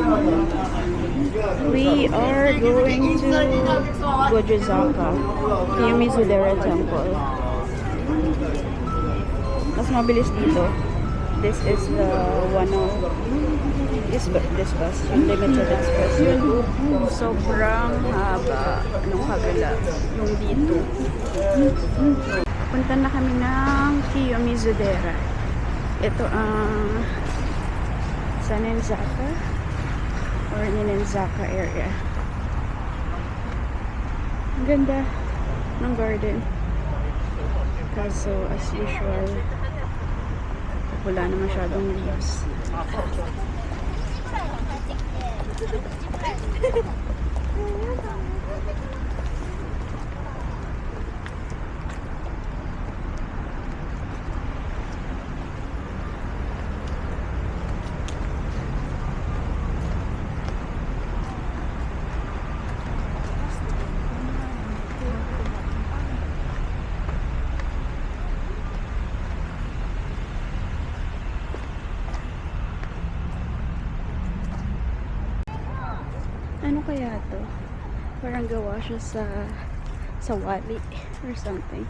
We are going to Gojuzaka, Kiyomizudera Temple. Mas mabilis dito. This is the this bus, yung limited express yun. Sobrang haba nung kabila, yung dito. Punta na kami ng Kiyomizudera. Ito ang Sanenzaka or Ninenzaka area. Ang ganda ng garden. Kaso as usual, wala na masyadong leaves. Ano kaya to? Parang gawa siya sa wali or something.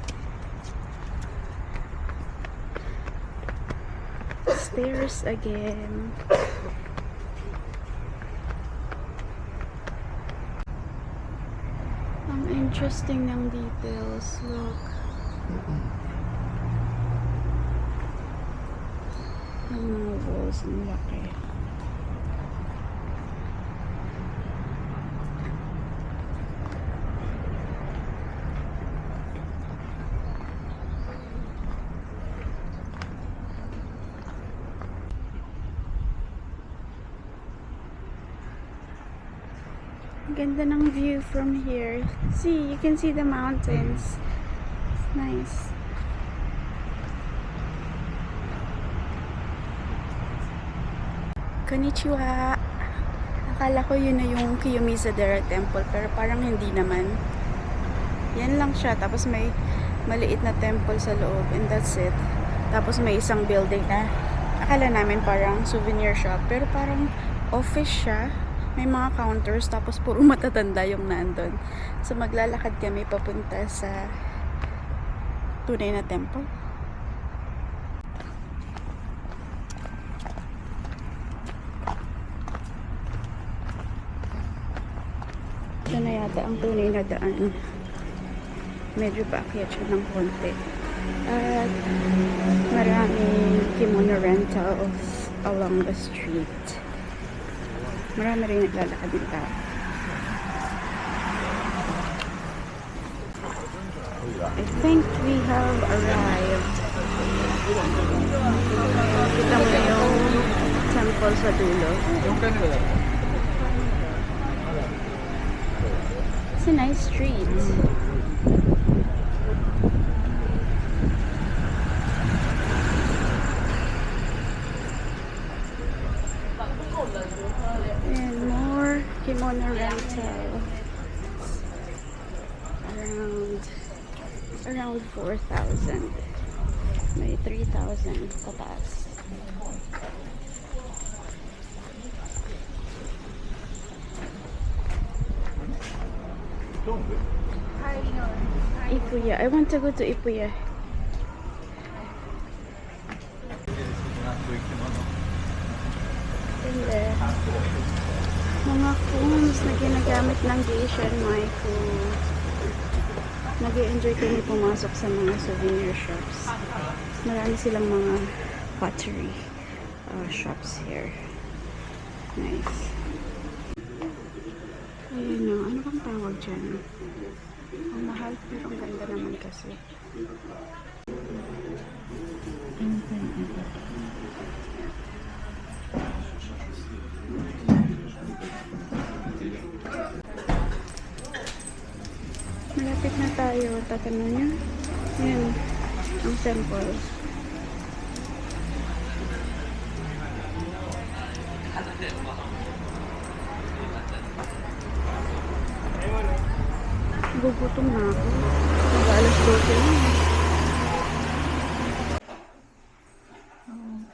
Stairs again. Ang interesting ng details. Look. Ang mga walls ang laki. Ganda ng view from here. See, you can see the mountains. It's nice. Konnichiwa! Akala ko yun na yung Kiyomizudera Temple, pero parang hindi naman. Yan lang siya. Tapos may maliit na temple sa loob, and that's it. Tapos may isang building na akala namin parang souvenir shop, pero parang office siya. May mga counters, tapos puro matatanda yung nandun. So maglalakad kami papunta sa tunay na temple. Ito na yata ang tunay na daan. Medyo paakyat siya ng konti. At maraming kimono rentals along the street. Marami rin naglalakad din tao. I think we have arrived. Kita mo yung temple sa dulo. It's a nice street. And more kimono rental. Around 4,000. May 3,000 pataas. Ipuya. I want to go to Ipuya. Hindi. Mga phones na ginagamit ng Geisha and Maifu. Nag-i-enjoy kami pumasok sa mga souvenir shops. Marami silang mga pottery shops here. Nice. Ayun o. Ano bang tawag dyan? Ang mahal pero ang ganda naman kasi. Malapit na tayo. Tatanong niya. Yan. Ang temple. Gugutom na ako. Mag-alas 12 na.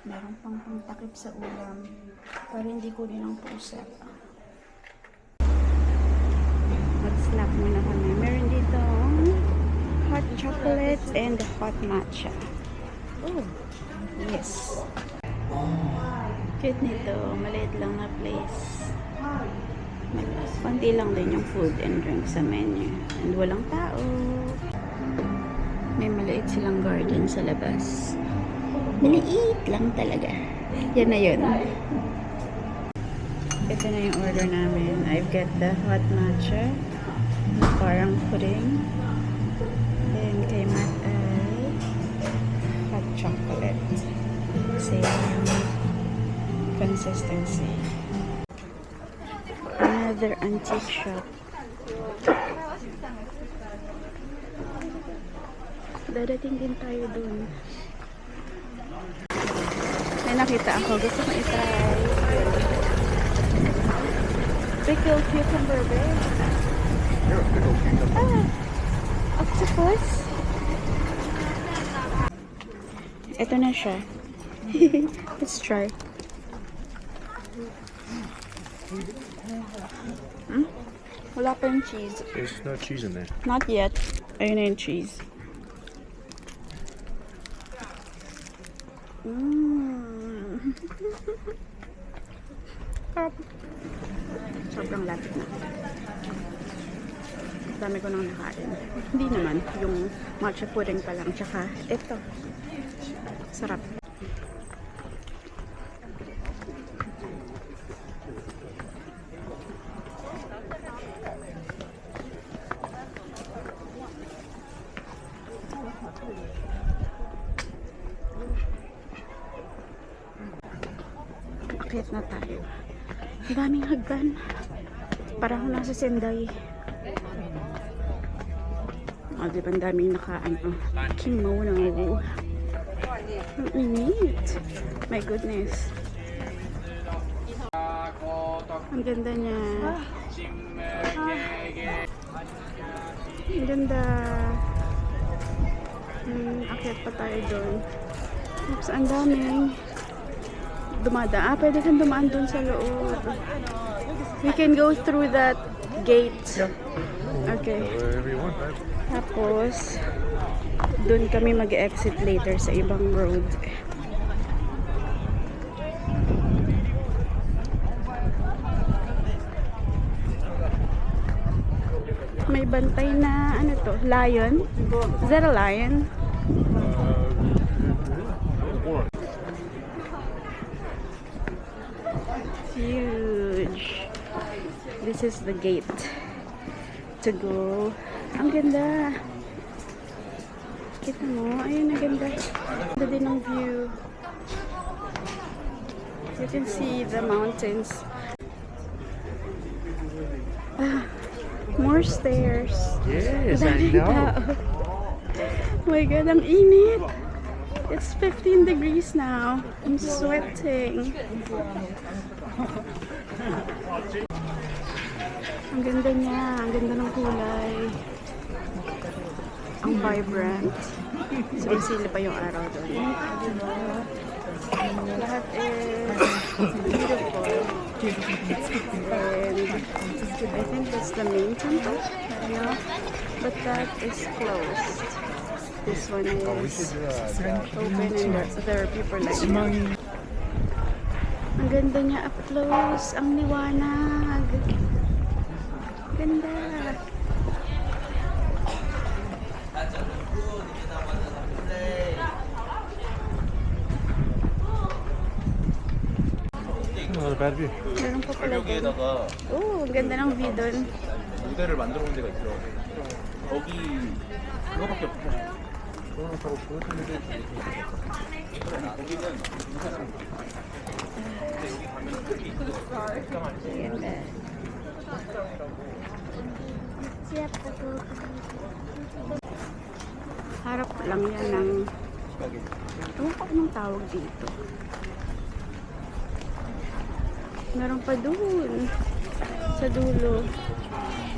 Meron pang takip shrimp sa ulam para hindi kunin ng pusa. Mag-snack muna kami. Meron dito hot chocolate and hot matcha. Oh, yes. Cute nito. Maliit lang na place. Konti lang din yung food and drink sa menu. And walang tao. May maliit silang garden sa labas. Maliit lang talaga. Yan na yun. Ito na yung order namin. I've got the hot matcha. Parang pudding. Then kay Matt ay hot chocolate. Same consistency. Another antique shop. Dadating din tayo dun. May nakita ako. Gusto ko itry. Pickled cucumber bread. Ah! Octopus? Ito na siya. Let's try. Wala pa yung cheese. There's no cheese in there. Not yet. Ayun na yung cheese. Sobrang lapit na. Dami ko nang nakain. Hindi naman. Yung matcha pudding pa lang. Tsaka ito. Sarap. Akit na tayo. Ang daming hagdan. Parang nasa Sendai. O, diba ang daming naka-ano. Kimono. Ang init. My goodness. Ang ganda niya. Ang ganda. Akit pa tayo doon. Oops, ang daming dumadaan. Pwede kang dumaan dun sa loob. We can go through that gate. Okay. Wherever you want, right? Tapos, dun kami mag-exit later sa ibang road. May bantay na, ano to? Lion? Is that a lion? Huge. This is the gate to go. Ang ganda. Kita mo? Ayun, ang ganda. Ganda din ang view. You can see the mountains. Ah, more stairs. Yes, I Daming know. tao. Oh my God, ang init. It's 15 degrees now. I'm sweating. Ang ganda niya. Ang ganda ng kulay. Ang vibrant. Sumisili pa yung araw doon. Lahat is beautiful. And I think that's the main temple. I don't know. But that is closed. This one is open and there are people like that. Ang ganda niya up close. Ang liwanag. Ganda. Not a bad view. Meron pa pala doon. Oh, ang ganda ng view doon. 무대를 만들어 본 데가 있어. 거기 그거밖에 없어. 그거는 저거 보여주는데 거기는 Ganda. Harap lang yan ng... Ewan ko anong tawag dito. Meron pa dun. Sa dulo.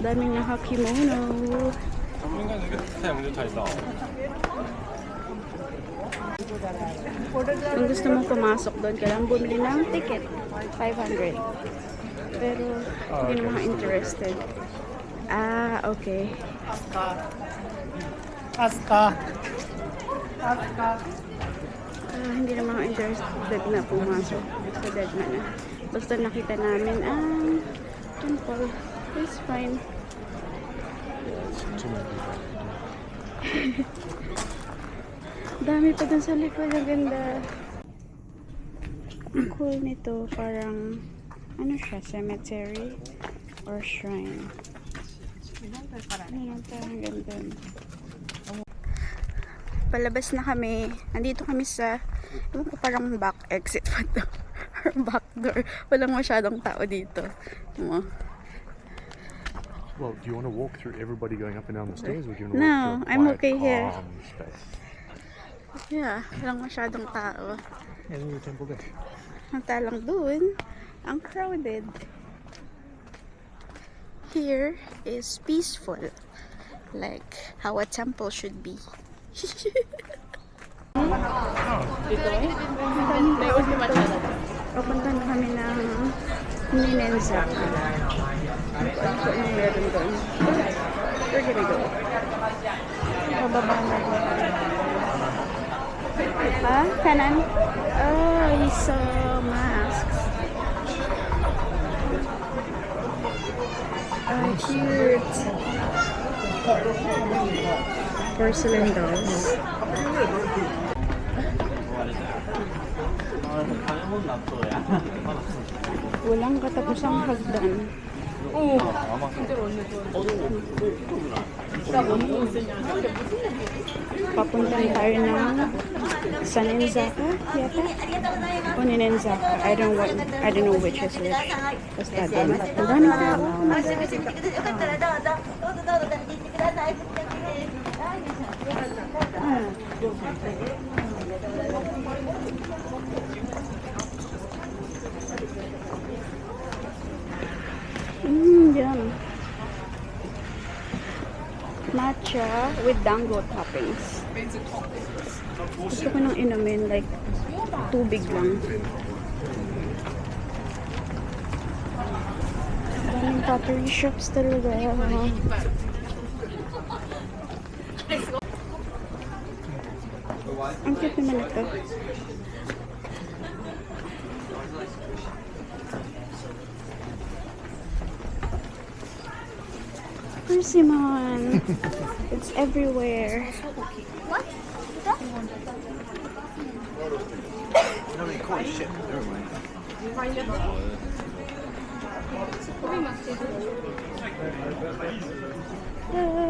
Daming nakakimono. Kung gusto mong pumasok doon, kailangan bumili ng ticket. 500. Pero, hindi naman ako interested. Ah, okay. Hindi naman ako interested na pumasok sa Dagna na. Basta nakita namin ang temple. It's fine. Dami pa dun sa likod. Ang ganda. Ang cool nito. Parang, ano siya? Cemetery or shrine. Ano ito? Ang ganda. Palabas na kami. Nandito kami sa, ewan ko, parang back exit pa to. Or back door. Walang masyadong tao dito. Ano? Well, do you want to walk through everybody going up and down the stairs, or do you want to No, walk through a I'm quiet, okay here. calm space? Yeah, walang masyadong tao. Yeah, there's a temple there. Ang talang dun, ang crowded. Here is peaceful. Like how a temple should be. Papunta na kami ng Ninenzaka. Ano po yung meron doon? We're gonna go. Pababa na ko. Ha? Kanan? Oh, he saw masks. Oh, cute. Porcelain dolls. Walang katapusang hagdan. Papuntan tayo ng Sanenzaka yata? O Ninenzaka. I don't know which is which. Basta doon. Ang daming tao. Yum. Matcha with dango toppings. Gusto ko nang inumin, like, tubig lang. Daming pottery shops talaga. Ang cute naman ito. Persimmon. It's everywhere. What?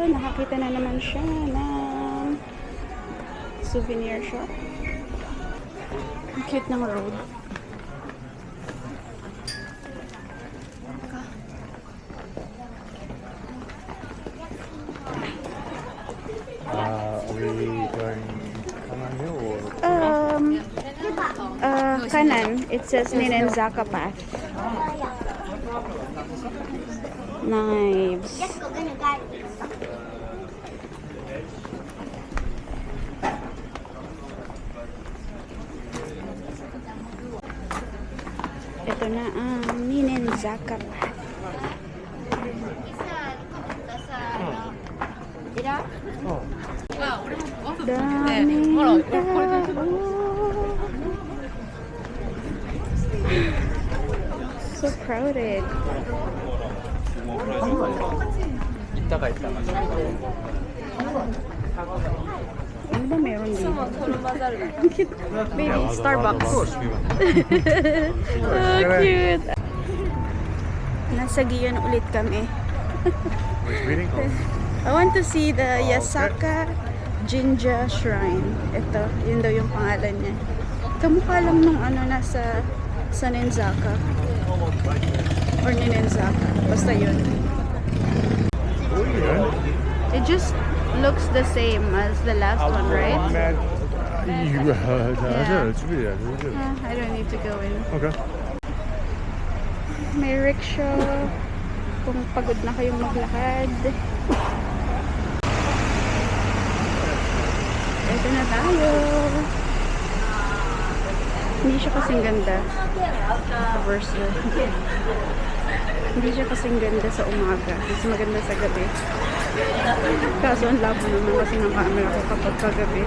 Nakakita na naman siya ng souvenir shop. Ang cute ng road. Are we going Kanan Hill or? Kanan. It says Ninenzaka Path. Knives. Ito na ang Ninenzaka Path. Oh, Daming tao. So crowded. 이따가 있다가. Ano ba meron dito? Ang cute. Baby, Starbucks. So cute. Nasa Gion ulit kami. which meeting? Oh. I want to see the Yasaka Jinja Shrine. Ito, yun daw yung pangalan niya. Kamukha lang nung ano nasa Sanenzaka. Or Ninenzaka. Basta yun. Oh, yeah. It just looks the same as the last one, right? It's really good. I don't need to go in. Okay. May rickshaw. Kung pagod na kayong maglakad. Ito na tayo. Hindi siya kasing ganda. Reverse. Hindi siya kasing ganda sa umaga. Mas maganda sa gabi. Kaso ang labo naman kasi ng camera ko kapag kagabi.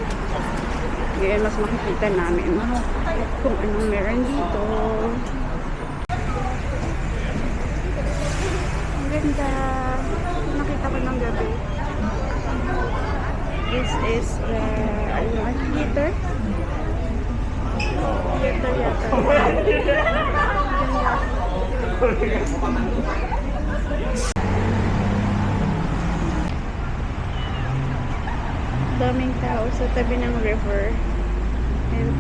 Ngayon mas makikita namin kung anong meron dito. Ang ganda. Nakita ko ng gabi. This is the theater. Theater yata. Daming tao sa tabi ng river. And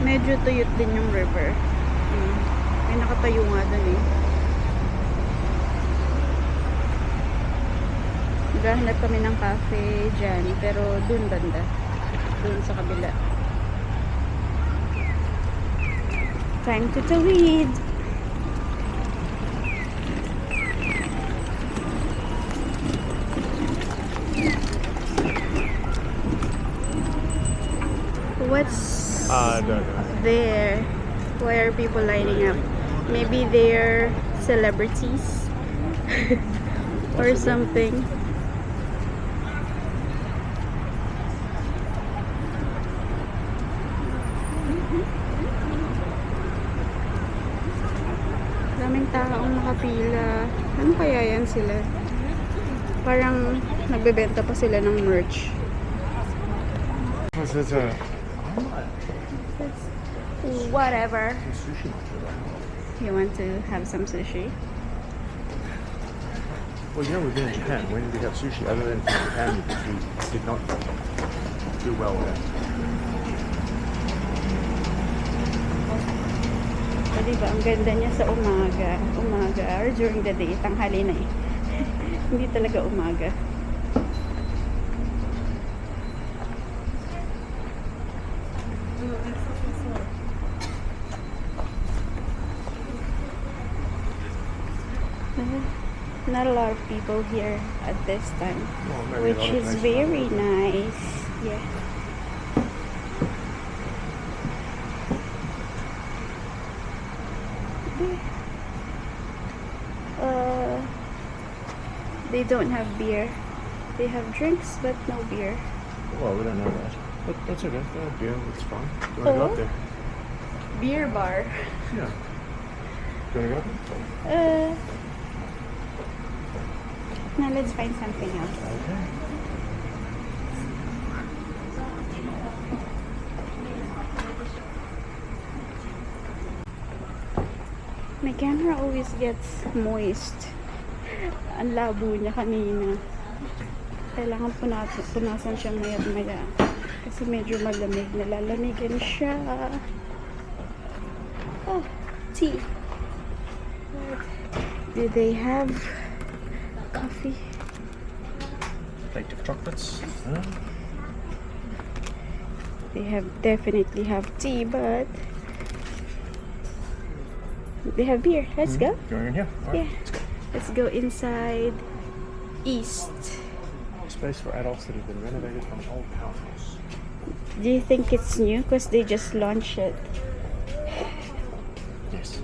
medyo tuyot din yung river. May nakatayo nga dun eh. Naghahanap kami ng cafe dyan. Pero dun banda. Dun sa kabila. Time to tawid. What's I don't know. there? Why are people lining up? Maybe they're celebrities or something. Daming taong nakapila. Ano kaya yan sila? Parang nagbebenta pa sila ng merch. What's that? Whatever. 수시 You want to have some sushi? Well, you know, we've been in Japan. When did we have sushi other than from Japan? Because we did not do well there. So, diba, ang ganda niya sa umaga. Umaga or during the day. Tanghali na eh. Hindi talaga umaga. Not a lot of people here at this time, Well, maybe a which lot of is places very nice. Yeah. They don't have beer. They have drinks, but no beer. Well, we don't know that. But that's okay. They have beer. It's fine. Do you want to go up there? Beer bar. Yeah. Do you want to go up there? Now let's find something else. Okay. My camera always gets moist. Ang labo niya kanina. Kailangan punasan siya maya-maya. Kasi medyo malamig. Nalalamigan siya. Oh, tea. Do they have coffee? Plate of chocolates. They definitely have tea, but they have beer. Let's go. Going in here? All right. Yeah. Let's go inside East. Space for adults that have been renovated from an old powerhouse. Do you think it's new? Because they just launched it. Yes.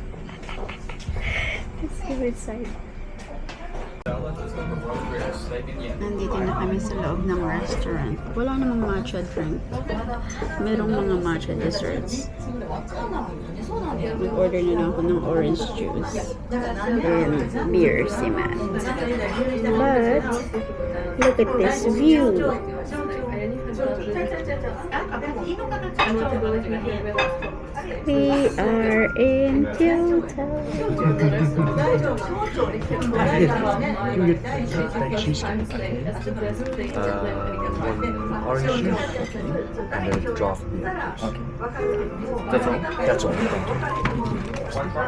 Let's go inside. Nandito na kami sa loob ng restaurant. Wala namang matcha drink. Merong mga matcha desserts. Mag-order na lang ako ng orange juice. And beer, si Matt. But, look at this view. We are in Kyoto. Baked cheesecake. One orange juice and a draft beer. Okay. That's all? That's all. Thank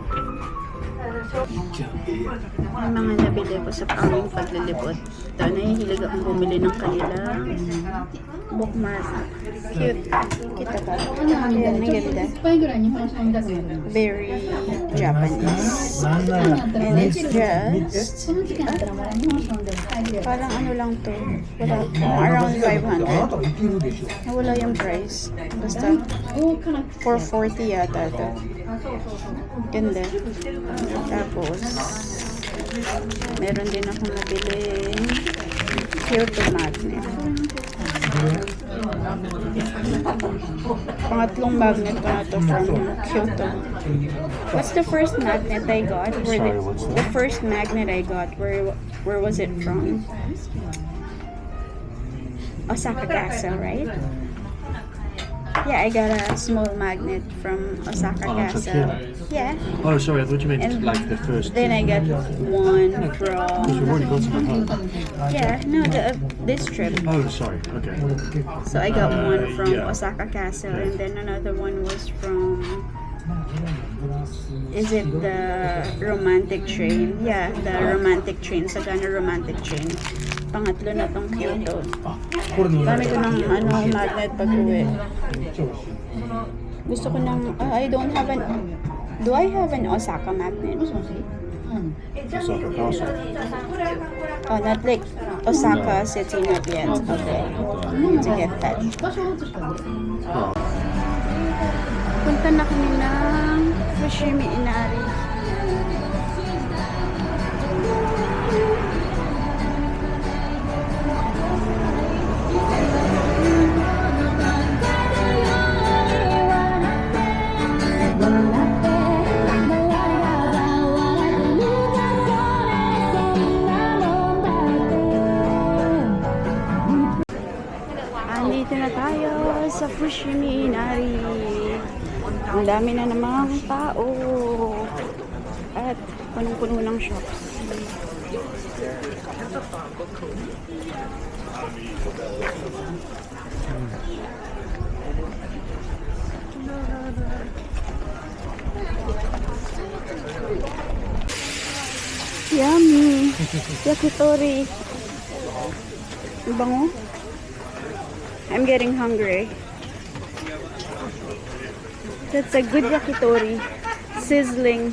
you. Yung mga nabili ko sa aming paglilibot. Ito, nahihilig akong bumili ng kanilang bookmark. Cute. Kita ba? Ayan, ang ganda. Very Japanese. And it's just parang ano lang to. Wala, around 500. Wala yung price. Basta 440 yata to. Ganda. Tapos meron din akong nabili Kyoto magnet. Pangatlong magnet ko na to from Kyoto. What's the first magnet I got? The first magnet I got, where was it from? Osaka Castle, right? Yeah, I got a small magnet from Osaka Castle. Yeah. Oh, sorry, I thought you meant And like the first. then I got one from. You've already got some at home. Yeah, no, this trip. Oh, sorry. Okay. So I got one from yeah. Osaka Castle, and then another one was from. Is it the romantic train? Yeah, the romantic train. Sagana romantic train. Pangatlo na tong Kyoto. Dami ko ng magnet pag-uwi. Gusto ko ng, I don't have an, do I have an Osaka magnet? Osaka Castle. Oh, not like Osaka City, not yet. Okay. To get that. Punta na kami ng Fushimi Inari. Andito na tayo sa Fushimi Inari. Ang dami na namang tao. At punong-puno ng shops. Yummy! Yakitori! Ang bango? I'm getting hungry. That's a good yakitori. Sizzling.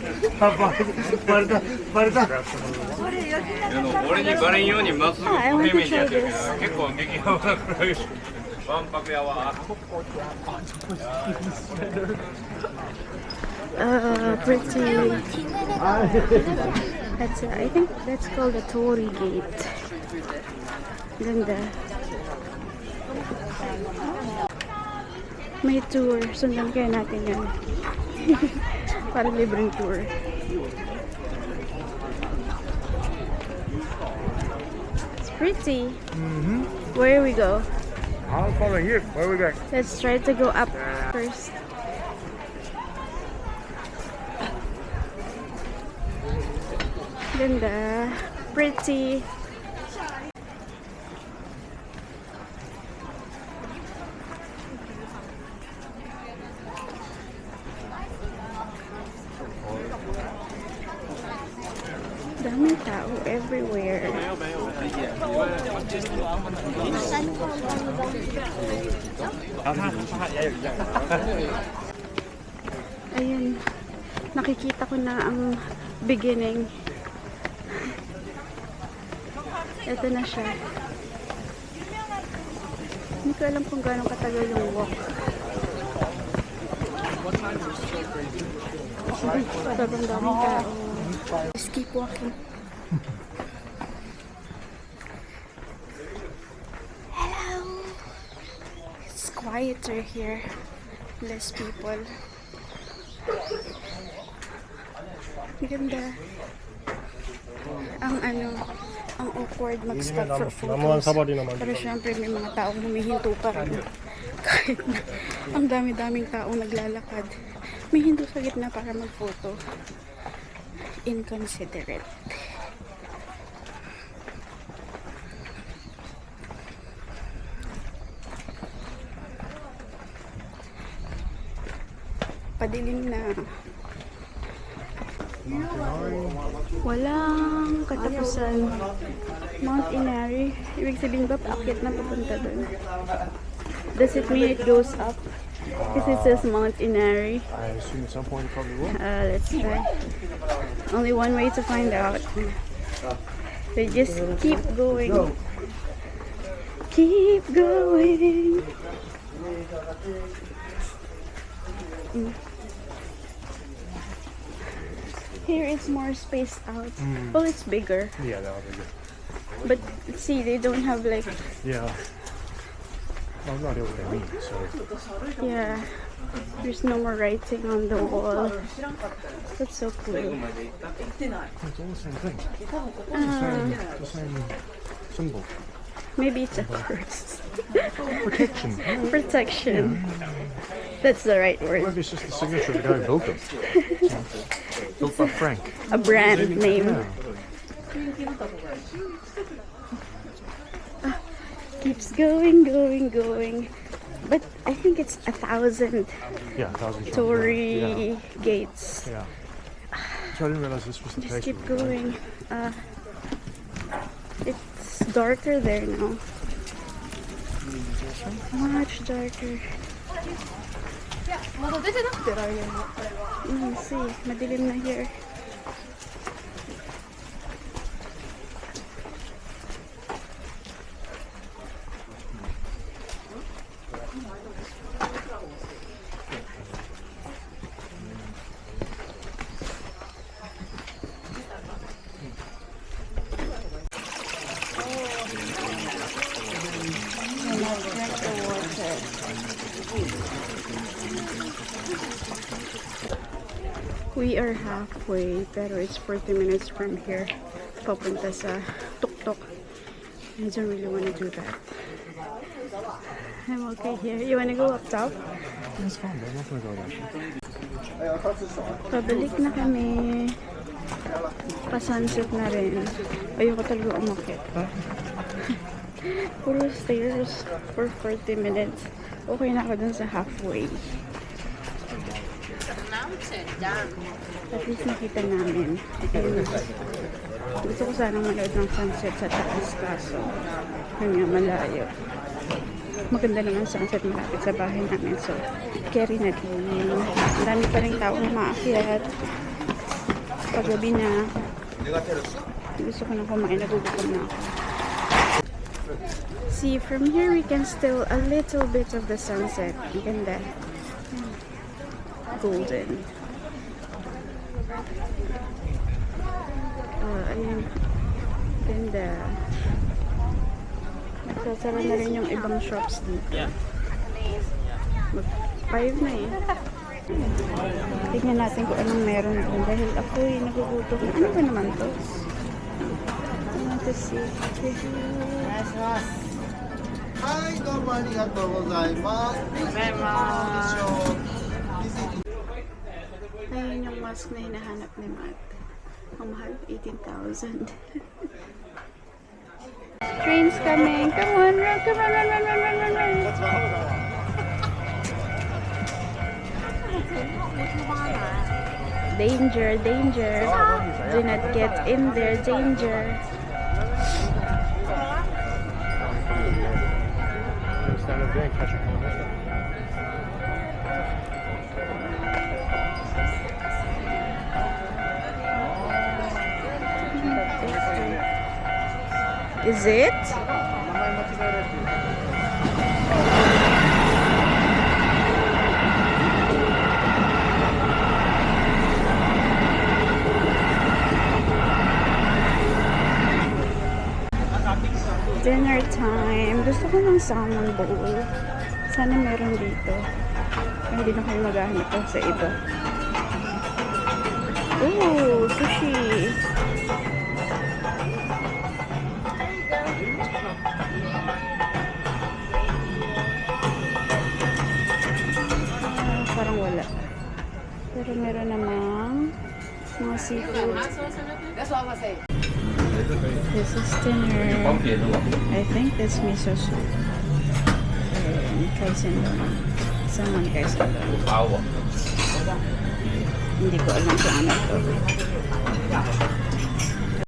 俺にバレんようにまっすぐ I want 平 to 面でや try ってるか this. ら結構激ヤバなくらいわんぱくやわ Pretty. That's I think that's called a Tori Gate. Ganda. May tour. Sundan kaya natin yan. Para libreng tour. It's pretty. Where we go? I'll follow you. Where are we going? Let's try to go up first. Ganda. Pretty. Daming tao everywhere. Ayun. Nakikita ko na ang beginning. Ito na siya. Hindi ko alam kung gaano katagal yung walk. Sobrang daming tao. Just keep walking. Hello! It's quieter here. Less people. Ganda. Ang awkward mag-stop for photos. Pero syempre may mga taong humihinto pa rin. Kahit na ang dami-daming taong naglalakad. May hinto sa gitna para mag-photo. Inconsiderate. Padilim na. Walang katapusan. Mount Inari. Ibig sabihin ba paakyat na papunta doon? Does it mean it goes up? Because it says Mount Inari. I assume at some point it probably will. Let's try. Only one way to find out. So just keep going. Keep going. Mm. Here it's more spaced out. Well, it's bigger. Yeah, that'll be good. But see, they don't have like, Yeah. Well, I'm not here what I mean, so. yeah, there's no more writing on the wall. That's so cool. It's all the same thing. The same symbol. Maybe it's a curse. Protection. Protection. That's the right word. Maybe it's just the signature of the guy who built them. Built by Frank. A brand name. Yeah. Keeps going, going, going. But I think it's 1,000 Yeah, 1,000 story gates. Yeah. So I didn't realize this was the Just place. keep we were going. It's darker there now. Much darker. See, madilim na here. And I'll drink the water. We are halfway, pero it's 40 minutes from here. Papunta sa Tuktok. I don't really want to do that. I'm okay here. You want to go up top? That's fine, but I'm not going to go there. Pabalik na kami. Pa-sunset na rin. Ayoko talaga umakit. Puro stairs for 40 minutes. Okay na ako dun sa halfway. At least nakita namin. And gusto ko sanang manood ng sunset sa taas kaso yun nga malayo. Maganda naman sunset malapit sa bahay namin, so carry na din. Ang dami pa rin taong maakyat. Paggabi na. Gusto ko na kumain, nagugutom na ako. See, from here we can still a little bit of the sunset. Ang ganda. Golden. Ayun. Ganda. Nagsasara na rin yung ibang shops dito. Mag-5 na eh. Tignan natin kung anong meron doon dahil ako nagugutom. Ano ba naman to? I want to see. はい、どうもありがとうございます。Ayun yung mask na hinahanap ni Matt. Ang mahal, 18,000. Train's coming. Come on, run, come on, run, run, run, run, run, run. Danger, danger. Do not get in there, danger. Stand up there and catch your hand. Is it? Dinner time. Gusto ko ng salmon bowl. Sana meron dito. Hindi na kayo maghahanap pa sa iba. Ooh, sushi. Parang wala. Pero meron namang mga seafood. This is dinner. I think that's miso soup. And kaisendon. Salmon kaisendon. Hindi ko alam kung ano to.